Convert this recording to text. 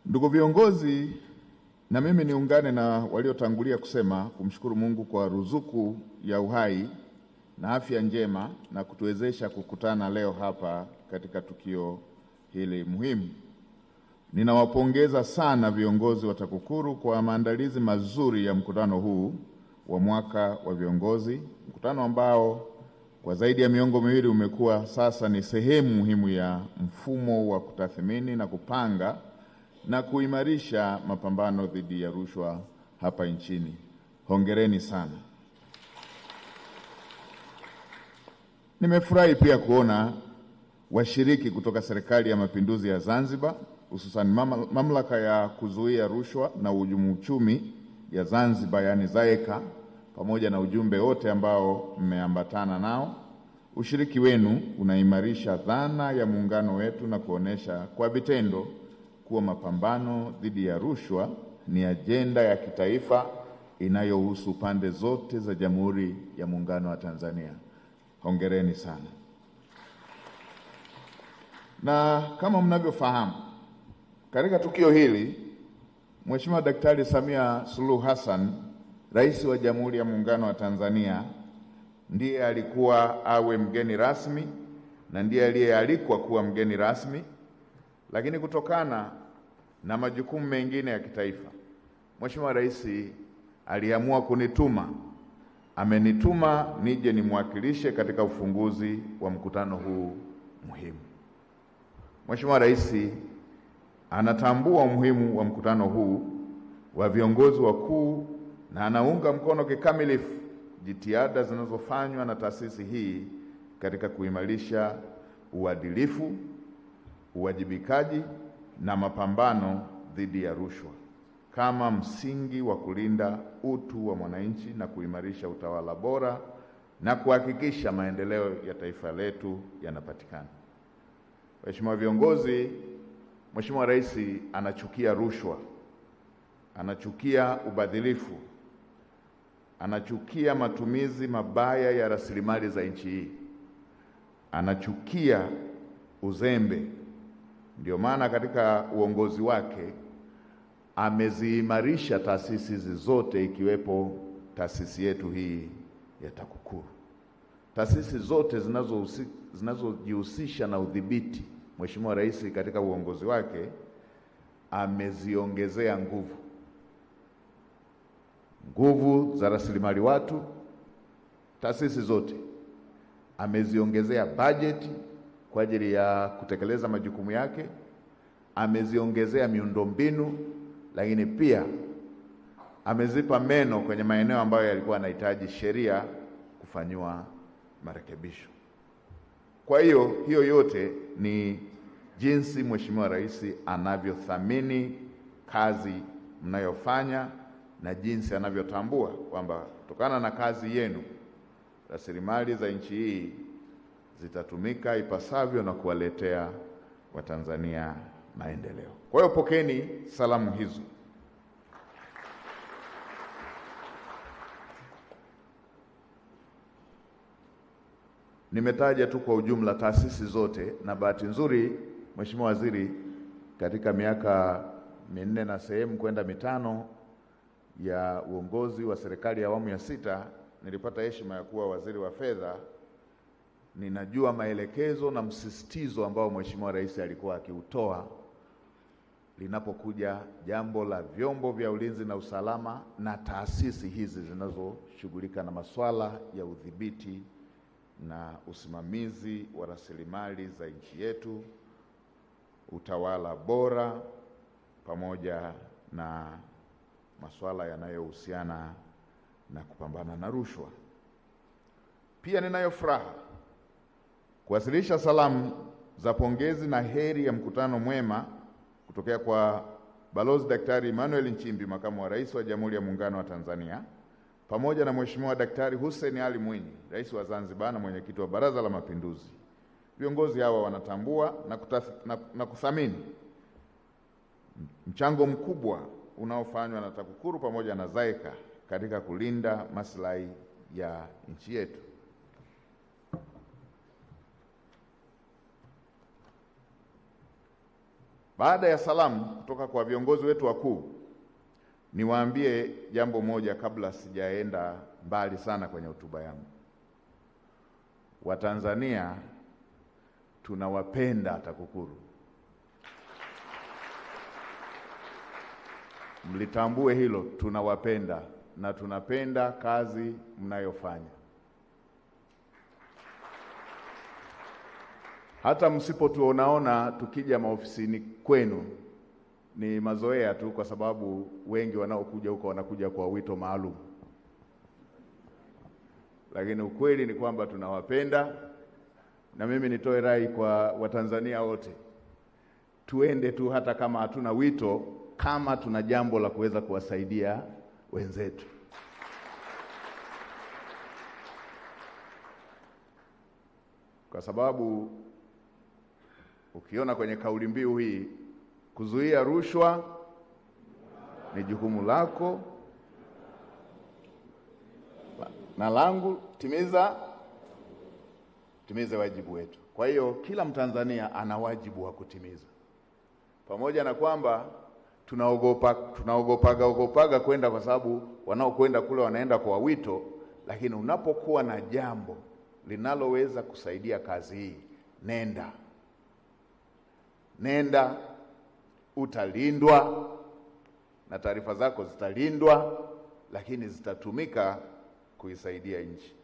Ndugu viongozi, na mimi niungane na waliotangulia kusema kumshukuru Mungu kwa ruzuku ya uhai na afya njema na kutuwezesha kukutana leo hapa katika tukio hili muhimu. Ninawapongeza sana viongozi wa TAKUKURU kwa maandalizi mazuri ya mkutano huu wa mwaka wa viongozi, mkutano ambao kwa zaidi ya miongo miwili umekuwa sasa ni sehemu muhimu ya mfumo wa kutathmini na kupanga na kuimarisha mapambano dhidi ya rushwa hapa nchini. Hongereni sana. Nimefurahi pia kuona washiriki kutoka Serikali ya Mapinduzi ya Zanzibar, hususan Mamlaka ya Kuzuia Rushwa na Uhujumu Uchumi ya Zanzibar, yani ZAECA, pamoja na ujumbe wote ambao mmeambatana nao. Ushiriki wenu unaimarisha dhana ya muungano wetu na kuonesha kwa vitendo kuwa mapambano dhidi ya rushwa ni ajenda ya kitaifa inayohusu pande zote za Jamhuri ya Muungano wa Tanzania. Hongereni sana. Na kama mnavyofahamu, katika tukio hili Mheshimiwa Daktari Samia Suluhu Hassan, Rais wa Jamhuri ya Muungano wa Tanzania, ndiye alikuwa awe mgeni rasmi na ndiye aliyealikwa kuwa mgeni rasmi, lakini kutokana na majukumu mengine ya kitaifa, Mheshimiwa Rais aliamua kunituma. Amenituma nije nimwakilishe katika ufunguzi wa mkutano huu muhimu. Mheshimiwa Rais anatambua umuhimu wa mkutano huu wa viongozi wakuu na anaunga mkono kikamilifu jitihada zinazofanywa na taasisi hii katika kuimarisha uadilifu, uwajibikaji na mapambano dhidi ya rushwa kama msingi wa kulinda utu wa mwananchi na kuimarisha utawala bora na kuhakikisha maendeleo ya taifa letu yanapatikana. Mheshimiwa viongozi, Mheshimiwa Rais anachukia rushwa, anachukia ubadhilifu, anachukia matumizi mabaya ya rasilimali za nchi hii, anachukia uzembe. Ndio maana katika uongozi wake ameziimarisha taasisi zote ikiwepo taasisi yetu hii ya TAKUKURU. Taasisi zote zinazojihusisha na udhibiti, Mheshimiwa Rais katika uongozi wake ameziongezea nguvu za rasilimali watu. Taasisi zote ameziongezea bajeti kwa ajili ya kutekeleza majukumu yake, ameziongezea miundombinu, lakini pia amezipa meno kwenye maeneo ambayo yalikuwa yanahitaji sheria kufanywa marekebisho. Kwa hiyo yote ni jinsi Mheshimiwa Rais anavyothamini kazi mnayofanya na jinsi anavyotambua kwamba kutokana na kazi yenu rasilimali za nchi hii zitatumika ipasavyo na kuwaletea Watanzania maendeleo. Kwa hiyo pokeni salamu hizo. Nimetaja tu kwa ujumla taasisi zote, na bahati nzuri Mheshimiwa Waziri, katika miaka 4 na sehemu kwenda 5 ya uongozi wa serikali ya awamu ya 6 nilipata heshima ya kuwa waziri wa fedha. Ninajua maelekezo na msisitizo ambao Mheshimiwa Rais alikuwa akiutoa linapokuja jambo la vyombo vya ulinzi na usalama na taasisi hizi zinazoshughulika na masuala ya udhibiti na usimamizi wa rasilimali za nchi yetu, utawala bora, pamoja na masuala yanayohusiana na kupambana na rushwa. Pia ninayo furaha kuwasilisha salamu za pongezi na heri ya mkutano mwema kutokea kwa Balozi Daktari Emmanuel Nchimbi, Makamu wa Rais wa Jamhuri ya Muungano wa Tanzania, pamoja na Mheshimiwa Daktari Hussein Ali Mwinyi, Rais wa Zanzibar na Mwenyekiti wa Baraza la Mapinduzi. Viongozi hawa wanatambua na kuthamini mchango mkubwa unaofanywa na TAKUKURU pamoja na ZAECA katika kulinda maslahi ya nchi yetu. Baada ya salamu kutoka kwa viongozi wetu wakuu, niwaambie jambo moja kabla sijaenda mbali sana kwenye hotuba yangu. Watanzania tunawapenda TAKUKURU. Mlitambue hilo, tunawapenda na tunapenda kazi mnayofanya. Hata msipotuonaona tukija maofisini kwenu ni mazoea tu, kwa sababu wengi wanaokuja huko wanakuja kwa wito maalum. Lakini ukweli ni kwamba tunawapenda, na mimi nitoe rai kwa Watanzania wote, tuende tu hata kama hatuna wito, kama tuna jambo la kuweza kuwasaidia wenzetu. Kwa sababu ukiona kwenye kauli mbiu hii, kuzuia rushwa ni jukumu lako na langu, timize wajibu wetu. Kwa hiyo kila Mtanzania ana wajibu wa kutimiza, pamoja na kwamba tunaogopaga kwenda, kwa sababu wanaokwenda kule wanaenda kwa wito. Lakini unapokuwa na jambo linaloweza kusaidia kazi hii, nenda, utalindwa na taarifa zako zitalindwa, lakini zitatumika kuisaidia nchi.